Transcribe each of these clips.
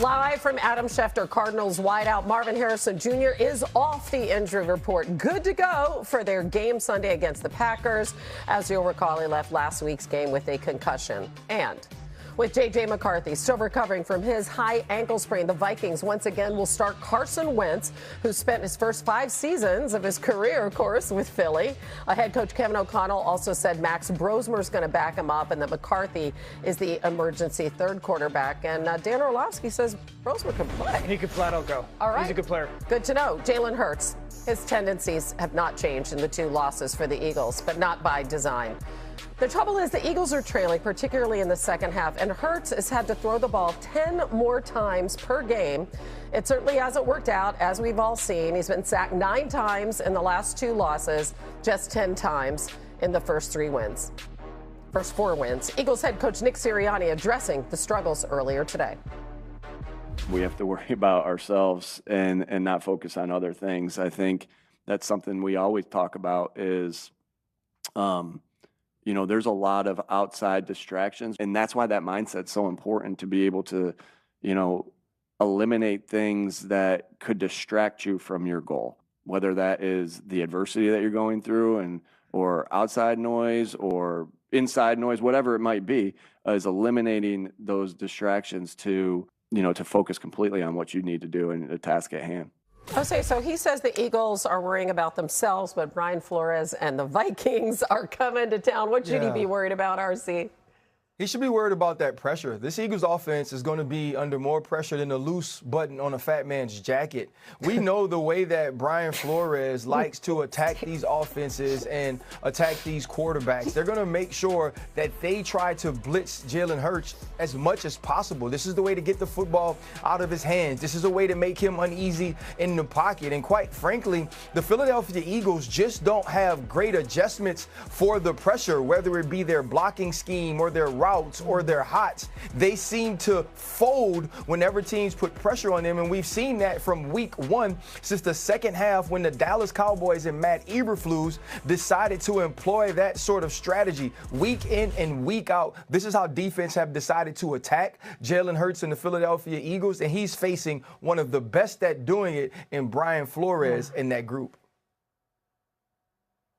Live from Adam Schefter, Cardinals wideout Marvin Harrison Jr. is off the injury report. Good to go for their game Sunday against the Packers. As you'll recall, he left last week's game with a concussion. And with J.J. McCarthy still recovering from his high ankle sprain, the Vikings once again will start Carson Wentz, who spent his first 5 seasons of his career, of course, with Philly. Head coach Kevin O'Connell also said Max Brosmer's going to back him up and that McCarthy is the emergency third quarterback. And Dan Orlovsky says Brosmer can play. He could flat out go. All right. He's a good player. Good to know. Jalen Hurts, his tendencies have not changed in the 2 losses for the Eagles, but not by design. The trouble is the Eagles are trailing, particularly in the second half, and Hurts has had to throw the ball 10 more times per game. It certainly hasn't worked out, as we've all seen. He's been sacked 9 times in the last 2 losses, just 10 times in the first 4 wins. Eagles head coach Nick Sirianni addressing the struggles earlier today. We have to worry about ourselves and not focus on other things. I think that's something we always talk about is, there's a lot of outside distractions, and that's why that mindset's so important, to be able to, eliminate things that could distract you from your goal, whether that is the adversity that you're going through or outside noise or inside noise, whatever it might be, is eliminating those distractions to focus completely on what you need to do and the task at hand. Okay, so he says the Eagles are worrying about themselves, but Brian Flores and the Vikings are coming to town. What should he be worried about, RC? He should be worried about that pressure. This Eagles offense is going to be under more pressure than a loose button on a fat man's jacket. We know the way that Brian Flores likes to attack these offenses and attack these quarterbacks. They're going to make sure that they try to blitz Jalen Hurts as much as possible. This is the way to get the football out of his hands. This is a way to make him uneasy in the pocket. And quite frankly, the Philadelphia Eagles just don't have great adjustments for the pressure, whether it be their blocking scheme or their routes or their hots. They seem to fold whenever teams put pressure on them, and we've seen that from week 1 since the second half when the Dallas Cowboys and Matt Eberflus decided to employ that sort of strategy week in and week out. This is how defense have decided to attack Jalen Hurts and the Philadelphia Eagles, and he's facing one of the best at doing it in Brian Flores in that group.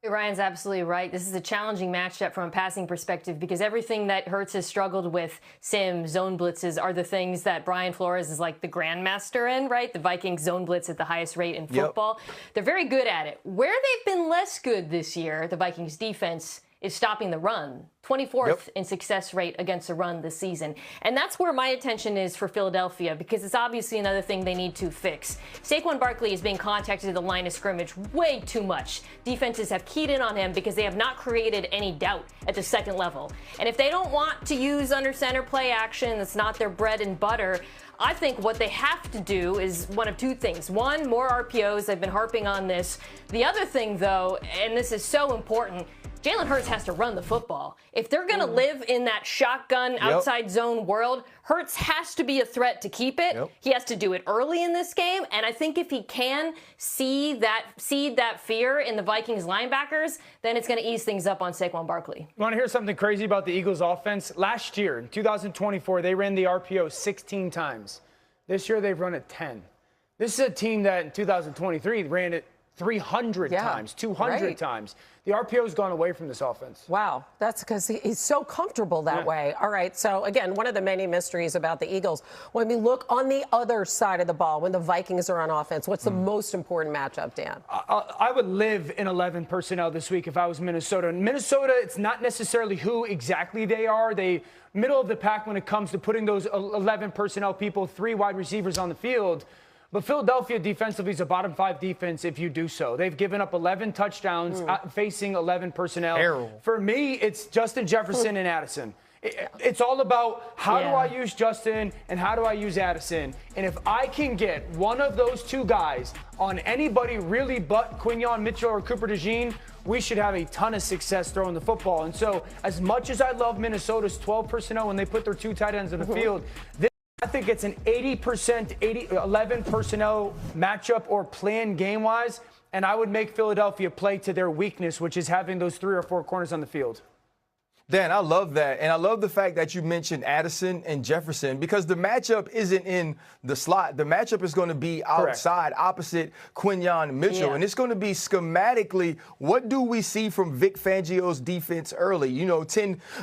Ryan's absolutely right. This is a challenging matchup from a passing perspective because everything that Hurts has struggled with, sim, zone blitzes, are the things that Brian Flores is like the grandmaster in, right? The Vikings zone blitz at the highest rate in football. Yep. They're very good at it. Where they've been less good this year, the Vikings defense, is stopping the run. 24th in success rate against the run this season. And that's where my attention is for Philadelphia, because it's obviously another thing they need to fix. Saquon Barkley is being contacted at the line of scrimmage way too much. Defenses have keyed in on him because they have not created any doubt at the second level. And if they don't want to use under center play action, that's not their bread and butter, I think what they have to do is one of 2 things. 1, more RPOs. I've been harping on this. The other thing, though, and this is so important, Jalen Hurts has to run the football. If they're going to live in that shotgun outside zone world, Hurts has to be a threat to keep it. He has to do it early in this game. And I think if he can seed that fear in the Vikings linebackers, then it's going to ease things up on Saquon Barkley. You want to hear something crazy about the Eagles offense? Last year, in 2024, they ran the RPO 16 times. This year, they've run it 10. This is a team that in 2023 ran it 300 times, 200 times. The RPO has gone away from this offense. Wow, that's because he's so comfortable that way. All right, so again, one of the many mysteries about the Eagles, when we look on the other side of the ball, when the Vikings are on offense, what's the most important matchup, Dan? I would live in 11 personnel this week if I was Minnesota. In Minnesota, it's not necessarily who exactly they are. They middle of the pack when it comes to putting those 11 personnel people, 3 wide receivers on the field. But Philadelphia defensively is a bottom 5 defense if you do so. They've given up 11 touchdowns facing 11 personnel. Terrible. For me, it's Justin Jefferson and Addison. It's all about how do I use Justin and how do I use Addison. And if I can get one of those 2 guys on anybody really but Quinyon Mitchell or Cooper DeJean, we should have a ton of success throwing the football. And so as much as I love Minnesota's 12 personnel when they put their 2 tight ends on the field, I think it's an 80%, 11 personnel matchup or plan game-wise, and I would make Philadelphia play to their weakness, which is having those 3 or 4 corners on the field. Dan, I love that. And I love the fact that you mentioned Addison and Jefferson because the matchup isn't in the slot. The matchup is going to be outside, opposite Quinyon Mitchell. Yeah. And it's going to be schematically, what do we see from Vic Fangio's defense early? You know,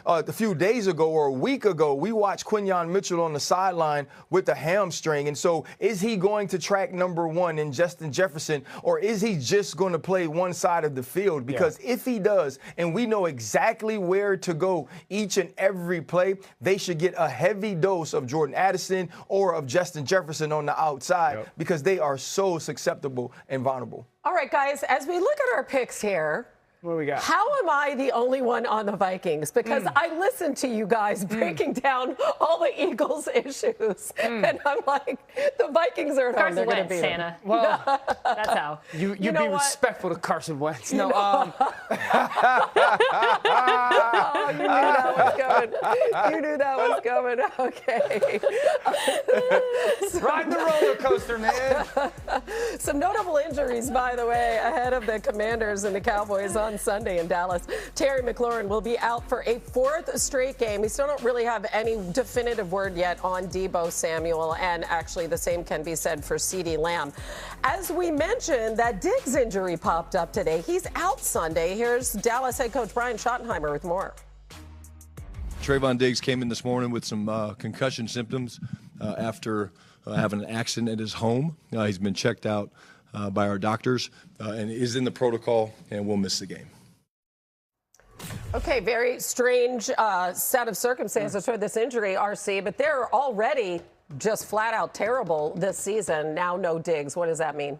a few days ago or a week ago, we watched Quinyon Mitchell on the sideline with the hamstring. And so is he going to track number one in Justin Jefferson, or is he just going to play one side of the field? Because if he does, and we know exactly where to go each and every play, they should get a heavy dose of Jordan Addison or of Justin Jefferson on the outside because they are so susceptible and vulnerable. All right, guys, as we look at our picks here, what do we got? How am I the only one on the Vikings? Because I listened to you guys breaking down all the Eagles' issues, and I'm like, the Vikings are at home. They're going to be Santa. Well, that's how. You be respectful to Carson Wentz. No, oh, you knew that was coming. You knew that was coming. Okay. ride the roller coaster, man. Some notable injuries, by the way, ahead of the Commanders and the Cowboys on Sunday in Dallas. Terry McLaurin will be out for a fourth straight game. We still don't really have any definitive word yet on Deebo Samuel, and actually the same can be said for CeeDee Lamb. As we mentioned, that Diggs injury popped up today. He's out Sunday. Here's Dallas head coach Brian Schottenheimer with more. Trayvon Diggs came in this morning with some concussion symptoms after having an accident at his home. He's been checked out by our doctors and is in the protocol and will miss the game. Okay, very strange set of circumstances for this injury, RC, but they're already just flat out terrible this season. Now no Diggs. What does that mean?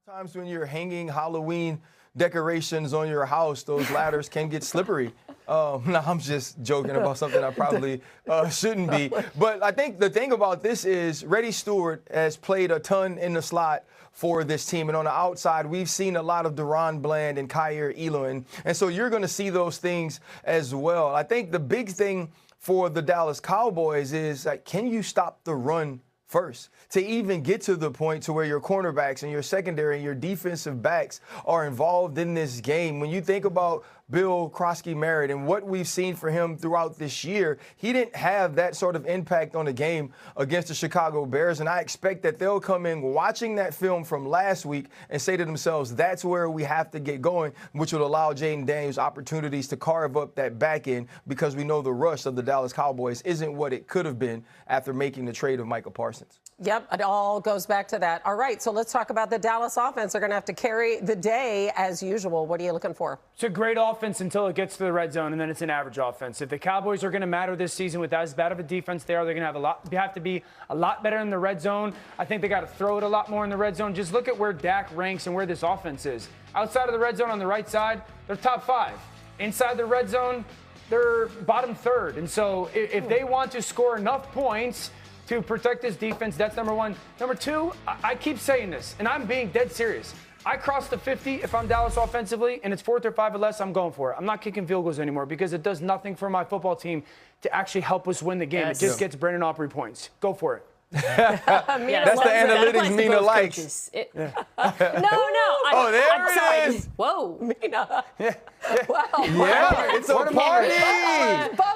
Times when you're hanging Halloween decorations on your house, those ladders can get slippery. No, I'm just joking about something I probably shouldn't be. But I think the thing about this is Reddy Stewart has played a ton in the slot for this team. And on the outside, we've seen a lot of Deron Bland and Kyer Elam. And so you're going to see those things as well. I think the big thing for the Dallas Cowboys is, like, can you stop the run first to even get to the point to where your cornerbacks and your secondary and your defensive backs are involved in this game? When you think about Bill Krosky-Merritt and what we've seen for him throughout this year, he didn't have that sort of impact on the game against the Chicago Bears, and I expect that they'll come in watching that film from last week and say to themselves, that's where we have to get going, which would allow Jaden Daniels opportunities to carve up that back end, because we know the rush of the Dallas Cowboys isn't what it could have been after making the trade of Micah Parsons. Yep, it all goes back to that. All right, so let's talk about the Dallas offense. They're going to have to carry the day as usual. What are you looking for? It's a great offense until it gets to the red zone, and then it's an average offense. If the Cowboys are going to matter this season with as bad of a defense they are, they're going to have to be a lot better in the red zone. I think they got to throw it a lot more in the red zone. Just look at where Dak ranks and where this offense is. Outside of the red zone on the right side, they're top 5. Inside the red zone, they're bottom 3rd. And so if they want to score enough points to protect this defense, that's number one. Number two, I keep saying this, and I'm being dead serious. I cross the 50 if I'm Dallas offensively, and it's 4th or 5 or less, I'm going for it. I'm not kicking field goals anymore because it does nothing for my football team to actually help us win the game. Yes. It just gets Brandon Aubrey points. Go for it. That's the analytics Mina likes. No. Oh, there it is. Whoa. Mina. Yeah. Wow. Yeah, it's a party.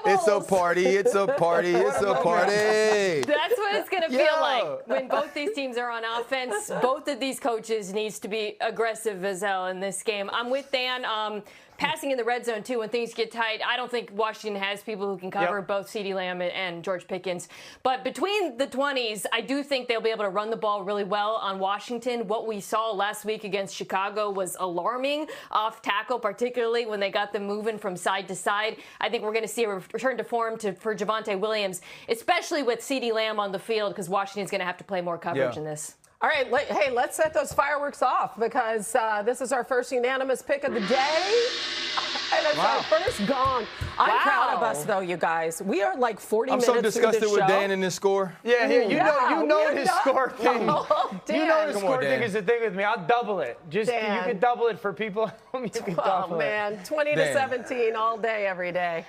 It's a party. It's a party. It's a party. That's what it's going to feel like when both these teams are on offense. Both of these coaches needs to be aggressive as hell in this game. I'm with Dan. Passing in the red zone, too, when things get tight. I don't think Washington has people who can cover both CeeDee Lamb and George Pickens. But between the 20s, I do think they'll be able to run the ball really well on Washington. What we saw last week against Chicago was alarming off tackle, particularly when they got them moving from side to side. I think we're going to see a return to form for Javonte Williams, especially with CeeDee Lamb on the field, because Washington's going to have to play more coverage in this. All right, hey, let's set those fireworks off because this is our first unanimous pick of the day. And it's our first gong. I'm proud of us, though, you guys. We are like 40 minutes through I'm so disgusted with Dan and this score. Yeah, you know his score thing. Oh, you know his score thing is the thing with me. I'll double it. Just Dan. You can double it for people. You can double man, 20 to 17 all day, every day.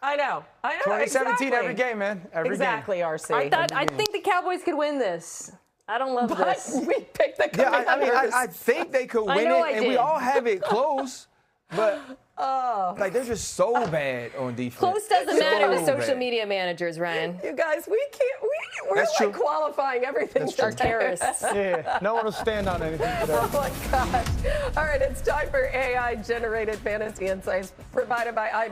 I know. 2017 every game, man. Every game. RC. I think the Cowboys could win this. I don't love this. We picked the Commanders. I think they could win it, and we all have it close. But Like, they're just so bad on defense. Close doesn't matter to So social bad. media managers, Ryan. You guys, we're That's like true. qualifying everything. Our terrorists. Yeah, no one will stand on anything today. Oh my gosh. All right, it's time for AI generated fantasy insights provided by